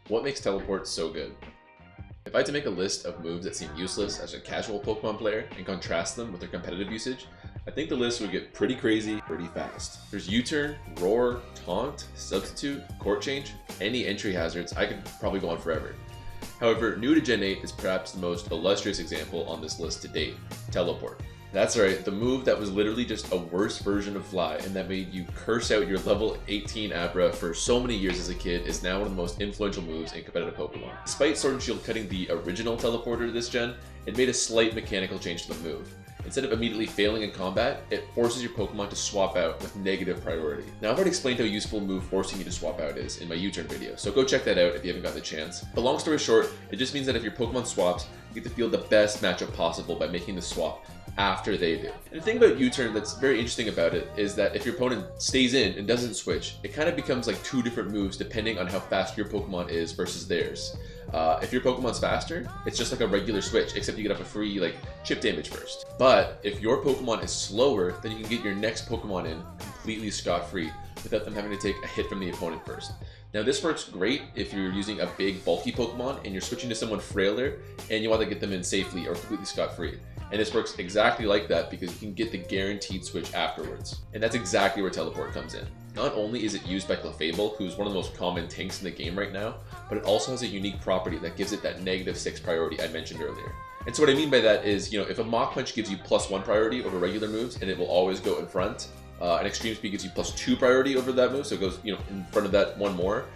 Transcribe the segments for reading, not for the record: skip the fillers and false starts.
What makes teleport so good? If I had to make a list of moves that seem useless as a casual Pokemon player and contrast them with their competitive usage, I think the list would get pretty crazy pretty fast. There's U-turn, roar, taunt, substitute, court change, any entry hazards. I could probably go on forever. However, new to Gen 8 is perhaps the most illustrious example on this list to date, teleport. That's right, the move that was literally just a worse version of Fly and that made you curse out your level 18 Abra for so many years as a kid is now one of the most influential moves in competitive Pokemon. Despite Sword and Shield cutting the original teleporter this gen, it made a slight mechanical change to the move. Instead of immediately failing in combat, it forces your Pokemon to swap out with negative priority. Now I've already explained how useful a move forcing you to swap out is in my U-turn video, so go check that out if you haven't gotten the chance. But long story short, it just means that if your Pokemon swaps, you get to feel the best matchup possible by making the swap after they do. And the thing about U-turn that's very interesting about it is that if your opponent stays in and doesn't switch, it kind of becomes like two different moves depending on how fast your Pokemon is versus theirs. If your Pokemon's faster, it's just like a regular switch, except you get up a free like chip damage first. But if your Pokemon is slower, then you can get your next Pokemon in completely scot-free without them having to take a hit from the opponent first. Now this works great if you're using a big bulky Pokemon and you're switching to someone frailer and you want to get them in safely or completely scot-free. And this works exactly like that because you can get the guaranteed switch afterwards. And that's exactly where teleport comes in. Not only is it used by Clefable, who's one of the most common tanks in the game right now, but it also has a unique property that gives it that -6 priority I mentioned earlier. And so what I mean by that is, if a Mach Punch gives you +1 priority over regular moves and it will always go in front, and Extreme Speed gives you +2 priority over that move, so it goes in front of that one more,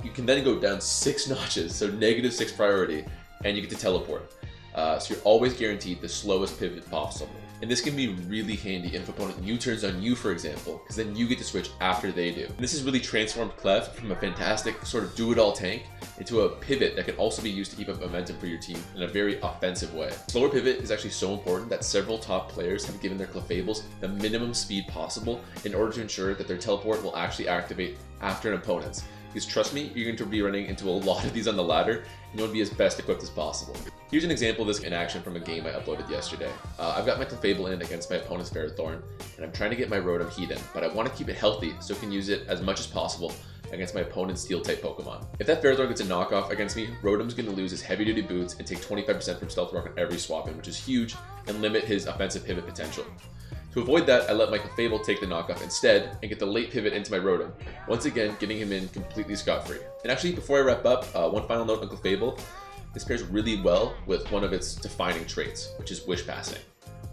you can then go down 6 notches, so -6 priority, and you get to teleport. So you're always guaranteed the slowest pivot possible. And this can be really handy if an opponent U-turns on you, for example, because then you get to switch after they do. And this has really transformed Clef from a fantastic sort of do-it-all tank into a pivot that can also be used to keep up momentum for your team in a very offensive way. Slower pivot is actually so important that several top players have given their Clefables the minimum speed possible in order to ensure that their teleport will actually activate after an opponent's. Because trust me, you're going to be running into a lot of these on the ladder, and you want to be as best equipped as possible. Here's an example of this in action from a game I uploaded yesterday. I've got my Clefable in against my opponent's Ferrothorn, and I'm trying to get my Rotom heat in, but I want to keep it healthy so I can use it as much as possible against my opponent's Steel-type Pokemon. If that Ferrothorn gets a knockoff against me, Rotom's going to lose his heavy-duty boots and take 25% from Stealth Rock on every swap-in, which is huge, and limit his offensive pivot potential. To avoid that, I let my Clefable take the knockoff instead and get the late pivot into my Rotom, once again getting him in completely scot-free. And actually, before I wrap up, one final note on Clefable. This pairs really well with one of its defining traits, which is Wish Passing.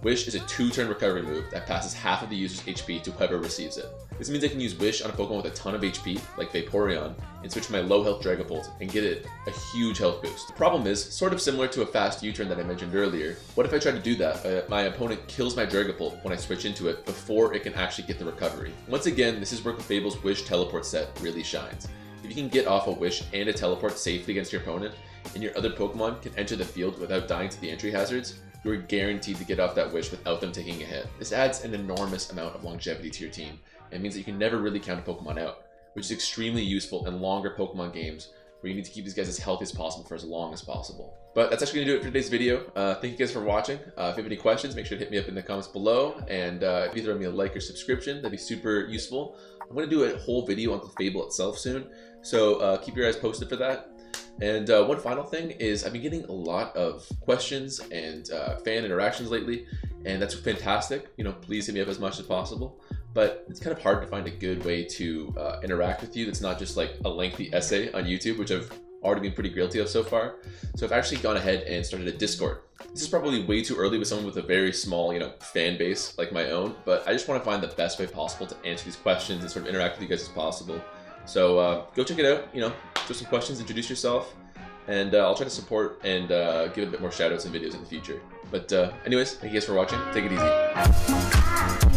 Wish is a 2-turn recovery move that passes half of the user's HP to whoever receives it. This means I can use Wish on a Pokemon with a ton of HP, like Vaporeon, and switch to my low health Dragapult and get it a huge health boost. The problem is, sort of similar to a fast U-turn that I mentioned earlier, what if I try to do that, my opponent kills my Dragapult when I switch into it before it can actually get the recovery? Once again, this is where Clefable's Wish teleport set really shines. If you can get off a Wish and a teleport safely against your opponent, and your other Pokemon can enter the field without dying to the entry hazards, you are guaranteed to get off that Wish without them taking a hit. This adds an enormous amount of longevity to your team, and means that you can never really count a Pokemon out, which is extremely useful in longer Pokemon games where you need to keep these guys as healthy as possible for as long as possible. But that's actually going to do it for today's video. Thank you guys for watching. If you have any questions, make sure to hit me up in the comments below, and if you throw me a like or subscription, that'd be super useful. I'm going to do a whole video on Clefable itself soon, so keep your eyes posted for that. And one final thing is I've been getting a lot of questions and fan interactions lately, and that's fantastic. Please hit me up as much as possible. But it's kind of hard to find a good way to interact with you that's not just like a lengthy essay on YouTube, which I've already been pretty guilty of so far. So I've actually gone ahead and started a Discord. This is probably way too early with someone with a very small, fan base like my own, but I just want to find the best way possible to answer these questions and sort of interact with you guys as possible. So go check it out, throw some questions, introduce yourself, and I'll try to support and give a bit more shoutouts and videos in the future. But anyways, thank you guys for watching. Take it easy.